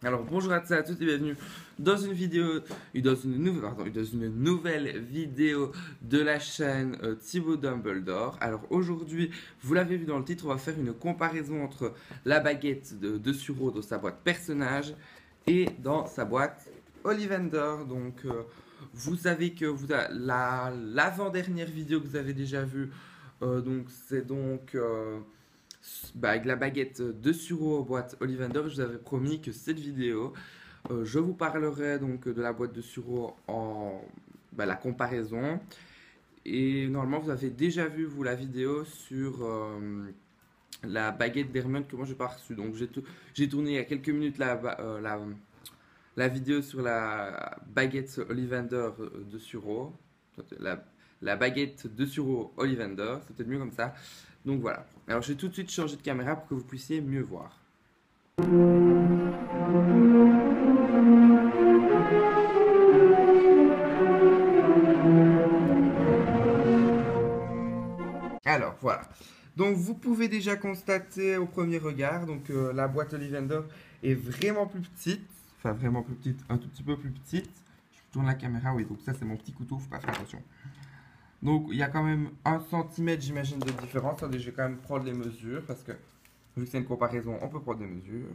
Alors bonjour à tous et bienvenue dans une vidéo, dans une nouvelle vidéo de la chaîne Thibaut Dumbledore. Alors aujourd'hui, vous l'avez vu dans le titre, on va faire une comparaison entre la baguette de Suro dans sa boîte personnage et dans sa boîte Ollivander. Donc vous savez que l'avant-dernière vidéo que vous avez déjà vue, donc c'est donc avec la baguette de Suro boîte Ollivander. Je vous avais promis que cette vidéo, je vous parlerai donc de la boîte de Suro en la comparaison. Et normalement, vous avez déjà vu vous la vidéo sur la baguette d'Hermione que moi j'ai pas reçue. Donc j'ai tourné il y a quelques minutes la vidéo sur la baguette Ollivander de Suro. La, la baguette de Suro Ollivander, c'est peut-être mieux comme ça. Donc voilà. Alors je vais tout de suite changer de caméra pour que vous puissiez mieux voir. Alors voilà. Donc vous pouvez déjà constater au premier regard, donc la boîte Ollivander est vraiment plus petite. Enfin vraiment plus petite, un tout petit peu plus petite. Je tourne la caméra, oui, donc ça c'est mon petit couteau, faut pas faire attention. Donc il y a quand même 1 cm j'imagine de différence. Attendez, je vais quand même prendre les mesures parce que vu que c'est une comparaison, on peut prendre des mesures.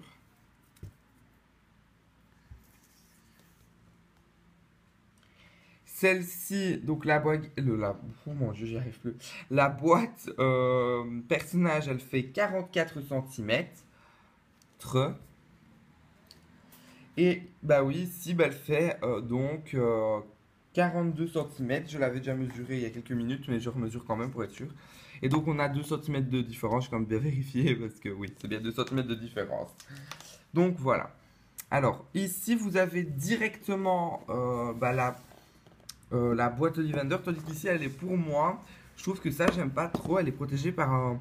Celle-ci, donc oh mon dieu, j'y arrive plus. La boîte personnage, elle fait 44 cm. Et bah oui, ici, bah, elle fait 42 cm. Je l'avais déjà mesuré il y a quelques minutes, mais je remesure quand même pour être sûr. Et donc on a 2 cm de différence, je vais quand même bien vérifier parce que oui, c'est bien 2 cm de différence. Donc voilà. Alors ici, vous avez directement la boîte Ollivander, tandis qu'ici elle est pour moi. Je trouve que ça j'aime pas trop. Elle est protégée par un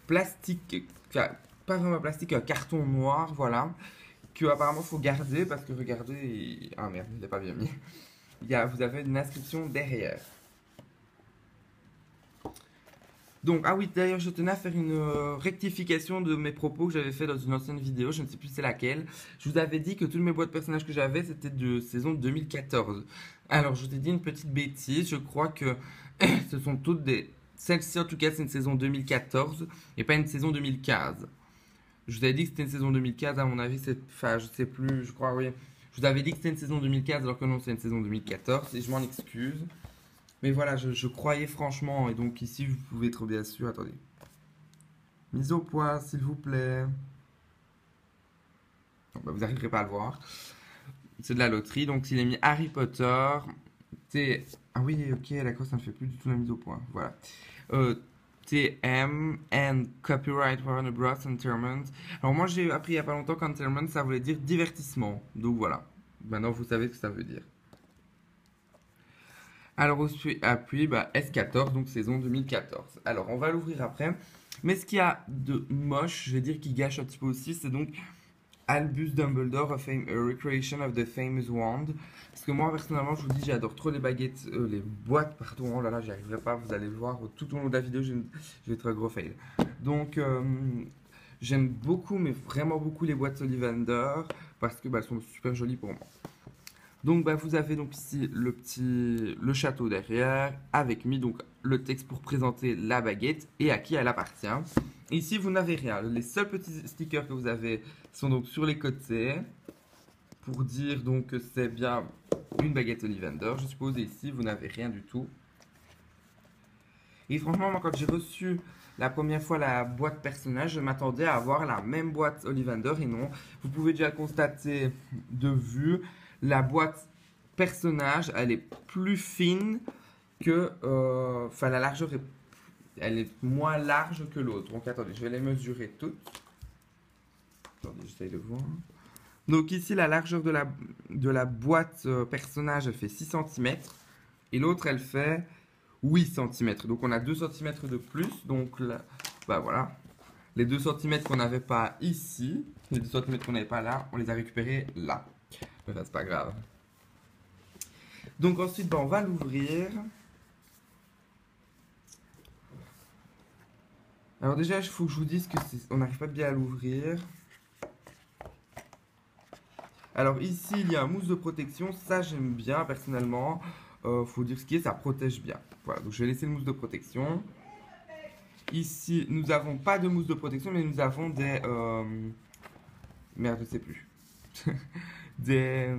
plastique, enfin, pas vraiment un plastique, un carton noir, voilà, que apparemment faut garder parce que regardez, ah merde, il n'est pas bien mis. Vous avez une inscription derrière. Donc, ah oui, d'ailleurs, je tenais à faire une rectification de mes propos que j'avais fait dans une ancienne vidéo, je ne sais plus c'est laquelle. Je vous avais dit que toutes mes boîtes personnages que j'avais, c'était de saison 2014. Alors, je t'ai dit une petite bêtise, je crois que ce sont toutes des... Celle-ci, en tout cas, c'est une saison 2014 et pas une saison 2015. Je vous avais dit que c'était une saison 2015, à mon avis, enfin, je sais plus, je crois, oui. Je vous avais dit que c'était une saison 2015 alors que non, c'est une saison 2014 et je m'en excuse. Mais voilà, je croyais franchement, et donc ici vous pouvez être bien sûr, attendez. Mise au point, s'il vous plaît. Bon, bah, vous n'arriverez pas à le voir. C'est de la loterie, donc s'il est mis Harry Potter, T... Ah oui, ok, d'accord, ça ne fait plus du tout la mise au point. Voilà. TM and Copyright Warner Bros. Entertainment. Alors moi j'ai appris il n'y a pas longtemps qu'entertainment ça voulait dire divertissement. Donc voilà. Maintenant vous savez ce que ça veut dire. Alors appui S14, donc saison 2014. Alors on va l'ouvrir après. Mais ce qu'il y a de moche, je vais dire qui gâche un petit peu aussi, c'est donc Albus Dumbledore, a Recreation of the Famous Wand. Parce que moi personnellement, je vous dis, j'adore trop les baguettes, les boîtes, pardon, oh là là, j'y arriverai pas, vous allez le voir tout au long de la vidéo, je vais être un gros fail. Donc j'aime beaucoup, mais vraiment beaucoup les boîtes Ollivander, parce que elles sont super jolies pour moi. Donc vous avez donc ici le château derrière avec mis donc le texte pour présenter la baguette et à qui elle appartient. Ici vous n'avez rien. Les seuls petits stickers que vous avez sont donc sur les côtés pour dire donc que c'est bien une baguette Ollivander. Je suppose et ici vous n'avez rien du tout. Et franchement moi quand j'ai reçu la première fois la boîte personnage, je m'attendais à avoir la même boîte Ollivander et non. Vous pouvez déjà constater de vue. La boîte personnage, elle est plus fine que... Enfin, la largeur elle est moins large que l'autre. Donc, attendez, je vais les mesurer toutes. Attendez, j'essaye de voir. Donc, ici, la largeur de la boîte personnage, elle fait 6 cm. Et l'autre, elle fait 8 cm. Donc, on a 2 cm de plus. Donc, là, voilà. Les 2 cm qu'on n'avait pas ici, les 2 cm qu'on n'avait pas là, on les a récupérés là. Mais c'est pas grave. Donc ensuite, on va l'ouvrir. Alors déjà, il faut que je vous dise que on n'arrive pas bien à l'ouvrir. Alors ici, il y a un mousse de protection. Ça, j'aime bien personnellement. Faut dire ce qui est, ça protège bien. Voilà, donc je vais laisser le mousse de protection. Ici, nous n'avons pas de mousse de protection, mais nous avons des... merde, je sais plus. des,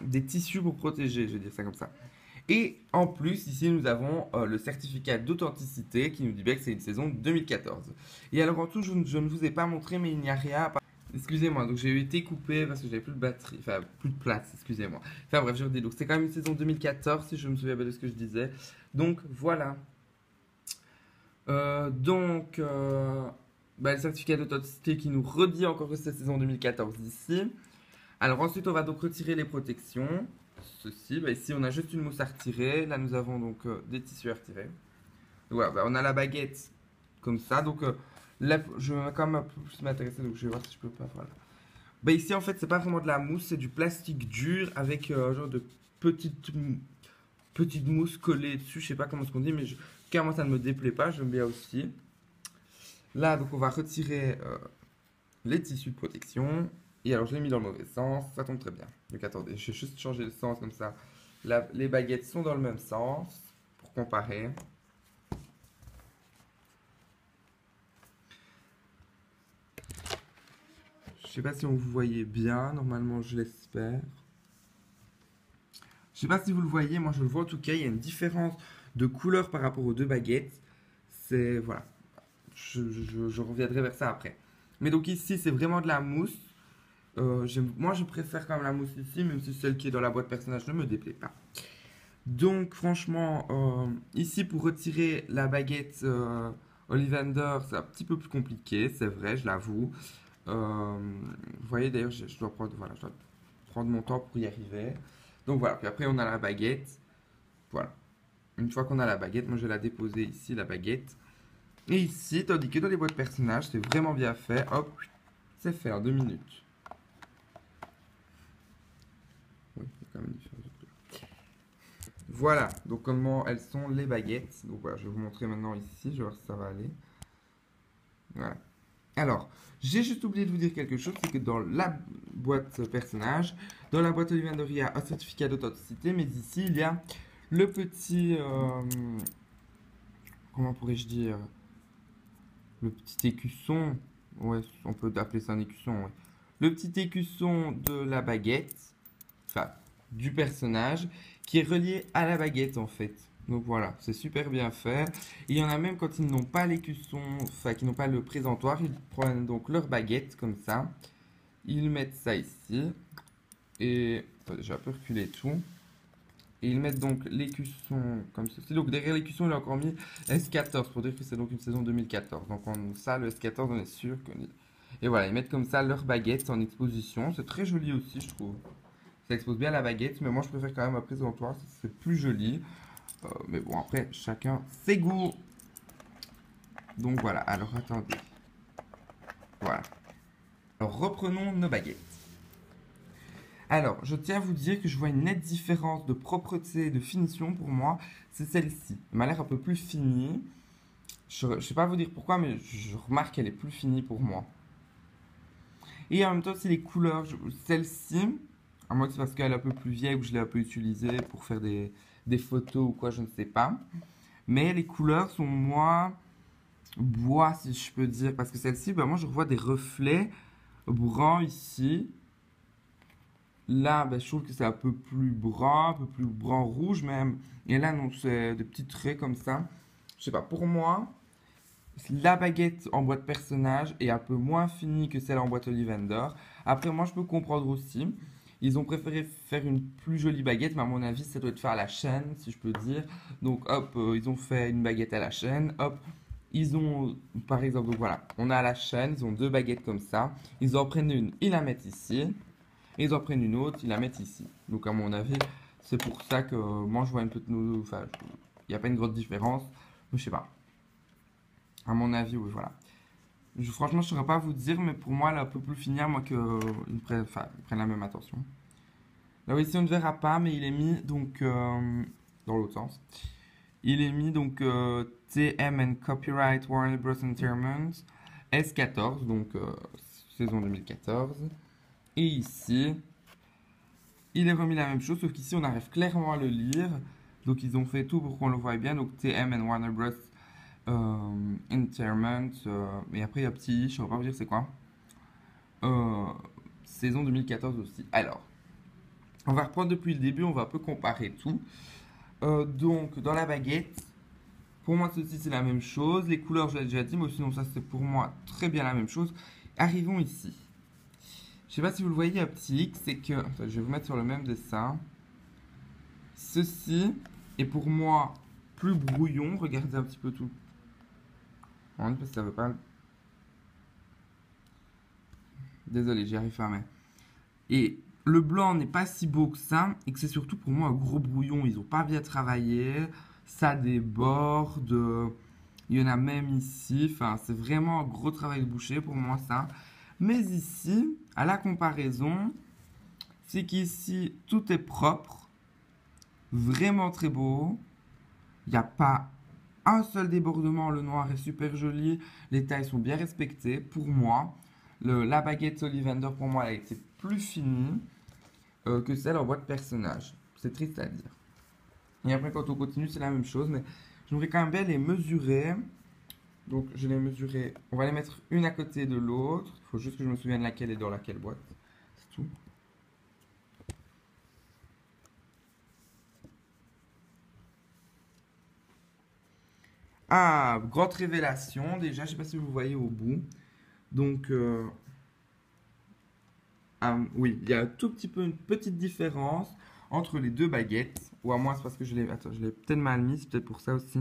des tissus pour protéger, je vais dire ça comme ça. Et en plus, ici, nous avons le certificat d'authenticité qui nous dit bien que c'est une saison 2014. Et alors, en tout, je ne vous ai pas montré, mais il n'y a rien. Excusez-moi, donc j'ai été coupé parce que j'avais plus de batterie, enfin plus de place, excusez-moi. Enfin bref, je redis, donc c'est quand même une saison 2014 si je me souviens bien de ce que je disais. Donc voilà. Le certificat d'authenticité qui nous redit encore que c'est saison 2014 ici. Alors ensuite, on va donc retirer les protections. Ceci, ici on a juste une mousse à retirer. Là nous avons donc des tissus à retirer. Donc, voilà, on a la baguette comme ça. Donc là, je vais quand même un peu plus m'intéresser. Donc je vais voir si je peux pas. Voilà. Ici en fait, c'est pas vraiment de la mousse, c'est du plastique dur avec genre de petites, petites mousses collées dessus. Je sais pas comment ce qu'on dit, mais clairement ça ne me déplaît pas. J'aime bien aussi. Là, donc on va retirer les tissus de protection. Et alors, je l'ai mis dans le mauvais sens. Ça tombe très bien. Donc, attendez, je vais juste changer le sens comme ça. Là, les baguettes sont dans le même sens pour comparer. Je sais pas si on vous voyez bien. Normalement, je l'espère. Je sais pas si vous le voyez. Moi, je le vois en tout cas. Il y a une différence de couleur par rapport aux deux baguettes. C'est... Voilà. Je reviendrai vers ça après. Mais donc ici, c'est vraiment de la mousse. Moi, je préfère quand même la mousse ici, même si celle qui est dans la boîte personnage ne me déplaît pas. Donc, franchement, ici, pour retirer la baguette Ollivander, c'est un petit peu plus compliqué, c'est vrai, je l'avoue. Vous voyez, d'ailleurs, je dois prendre, voilà, je dois prendre mon temps pour y arriver. Donc, voilà. Puis après, on a la baguette. Voilà. Une fois qu'on a la baguette, moi, je vais la déposer ici, la baguette. Et ici, tandis que dans les boîtes personnages, c'est vraiment bien fait. Hop, c'est fait en 2 minutes. Oui, il y a quand même une différence de couleur. Voilà, donc comment elles sont les baguettes. Donc voilà, je vais vous montrer maintenant ici, je vais voir si ça va aller. Voilà. Alors, j'ai juste oublié de vous dire quelque chose, c'est que dans la boîte personnage, dans la boîte Ollivander, il y a un certificat d'authenticité, mais ici, il y a le petit... comment pourrais-je dire? Le petit écusson. Ouais, on peut appeler ça un écusson, ouais. Le petit écusson de la baguette, enfin, du personnage, qui est relié à la baguette en fait. Donc voilà, c'est super bien fait. Il y en a même quand ils n'ont pas l'écusson, enfin, qui n'ont pas le présentoir, ils prennent donc leur baguette comme ça. Ils mettent ça ici. Et attendez, je vais un peu reculer tout. Et ils mettent donc l'écusson comme ceci. Donc derrière l'écusson, il a encore mis S14 pour dire que c'est donc une saison 2014. Donc ça, le S14, on est sûr que... Et voilà, ils mettent comme ça leur baguette en exposition. C'est très joli aussi, je trouve. Ça expose bien la baguette, mais moi je préfère quand même un présentoir, c'est plus joli. Mais bon, après, chacun ses goûts. Donc voilà, alors attendez. Voilà. Alors reprenons nos baguettes. Alors, je tiens à vous dire que je vois une nette différence de propreté et de finition pour moi. C'est celle-ci. Elle m'a l'air un peu plus finie. Je ne sais pas vous dire pourquoi, mais je remarque qu'elle est plus finie pour moi. Et en même temps, c'est les couleurs. Celle-ci, à moins que c'est parce qu'elle est un peu plus vieille ou que je l'ai un peu utilisée pour faire des photos ou quoi, je ne sais pas. Mais les couleurs sont moins bois, si je peux dire. Parce que celle-ci, moi, je revois des reflets bruns ici. Là, je trouve que c'est un peu plus brun, un peu plus brun-rouge même. Et là, non, c'est des petits traits comme ça. Je sais pas, pour moi, la baguette en boîte personnage est un peu moins finie que celle en boîte Ollivander. Après, moi, je peux comprendre aussi. Ils ont préféré faire une plus jolie baguette, mais à mon avis, ça doit être fait à la chaîne, si je peux dire. Donc, hop, ils ont fait une baguette à la chaîne. Hop, ils ont, par exemple, donc voilà, on a à la chaîne, ils ont deux baguettes comme ça. Ils en prennent une, ils la mettent ici. Et ils en prennent une autre, ils la mettent ici. Donc, à mon avis, c'est pour ça que moi, je vois une petite... Enfin, il n'y a pas une grosse différence. Mais je sais pas. À mon avis, oui, voilà. Franchement, je ne saurais pas vous dire, mais pour moi, elle est un peu plus finie, à moins qu'ils prennent, ils prennent la même attention. Là, ici, on ne verra pas, mais il est mis, donc, dans l'autre sens. Il est mis, donc, TM and Copyright Warner Bros. Entertainment S14, donc, saison 2014. Et ici, il est remis la même chose, sauf qu'ici on arrive clairement à le lire. Donc ils ont fait tout pour qu'on le voie bien. Donc TM and Warner Bros. Entertainment. Et après il y a petit, je ne saurais pas vous dire c'est quoi. Euh, Saison 2014 aussi. Alors, on va reprendre depuis le début, on va un peu comparer tout. Donc dans la baguette, pour moi ceci c'est la même chose. Les couleurs je l'ai déjà dit, mais sinon ça c'est pour moi très bien la même chose. Arrivons ici. Je sais pas si vous le voyez à petit X, c'est que... Attends, je vais vous mettre sur le même dessin. Ceci est pour moi plus brouillon. Regardez un petit peu tout. Parce que ça veut pas... Désolé, j'y arrive pas, mais... Et le blanc n'est pas si beau que ça. Et que c'est surtout pour moi un gros brouillon. Ils ont pas bien travaillé. Ça déborde. Il y en a même ici. Enfin, c'est vraiment un gros travail de boucher pour moi, ça. Mais ici, à la comparaison, c'est qu'ici, tout est propre. Vraiment très beau. Il n'y a pas un seul débordement. Le noir est super joli. Les tailles sont bien respectées. Pour moi, la baguette Ollivander, pour moi, elle a été plus finie que celle en boîte personnage. C'est triste à dire. Et après, quand on continue, c'est la même chose. Mais j'aimerais quand même bien les mesurer. Donc, je les mesurer. On va les mettre une à côté de l'autre. Il faut juste que je me souvienne laquelle est dans laquelle boîte. C'est tout. Ah, grosse révélation. Déjà, je sais pas si vous voyez au bout. Donc, oui, il y a un tout petit peu une petite différence entre les deux baguettes. Ou à moins, c'est parce que je l'ai... Attends, je l'ai peut-être mal mis. C'est peut-être pour ça aussi.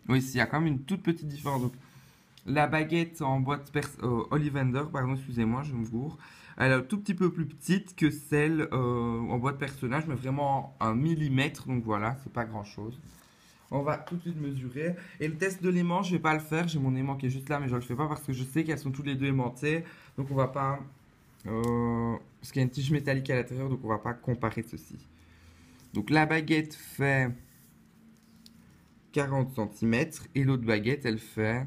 Oui, il y a quand même une toute petite différence. Donc, la baguette en boîte Ollivander, pardon, excusez-moi, je me gourre. Elle est un tout petit peu plus petite que celle en boîte personnage, mais vraiment 1 mm. Donc voilà, c'est pas grand-chose. On va tout de suite mesurer. Et le test de l'aimant, je vais pas le faire. J'ai mon aimant qui est juste là, mais je le fais pas parce que je sais qu'elles sont toutes les deux aimantées. Donc on va pas... parce qu'il y a une tige métallique à l'intérieur, donc on va pas comparer ceci. Donc la baguette fait 40 cm et l'autre baguette, elle fait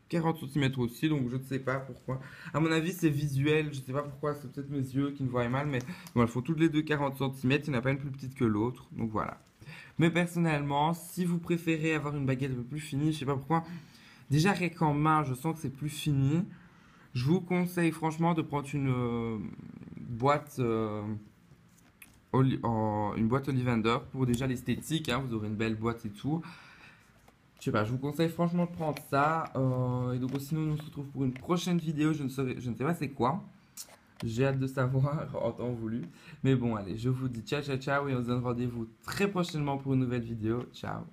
40 cm aussi, donc je ne sais pas pourquoi. À mon avis, c'est visuel, je ne sais pas pourquoi, c'est peut-être mes yeux qui ne voient mal, mais bon, elles font toutes les deux 40 cm, il n'y en a pas une plus petite que l'autre, donc voilà. Mais personnellement, si vous préférez avoir une baguette un peu plus finie, je ne sais pas pourquoi, déjà rien qu'en main, je sens que c'est plus fini. Je vous conseille franchement de prendre une boîte... une boîte Ollivander pour déjà l'esthétique, hein, vous aurez une belle boîte et tout. Je sais pas, je vous conseille franchement de prendre ça. Et donc sinon, on se retrouve pour une prochaine vidéo. Je ne sais pas c'est quoi. J'ai hâte de savoir en temps voulu. Mais bon, allez, je vous dis ciao, ciao, ciao. Et on se donne rendez-vous très prochainement pour une nouvelle vidéo. Ciao.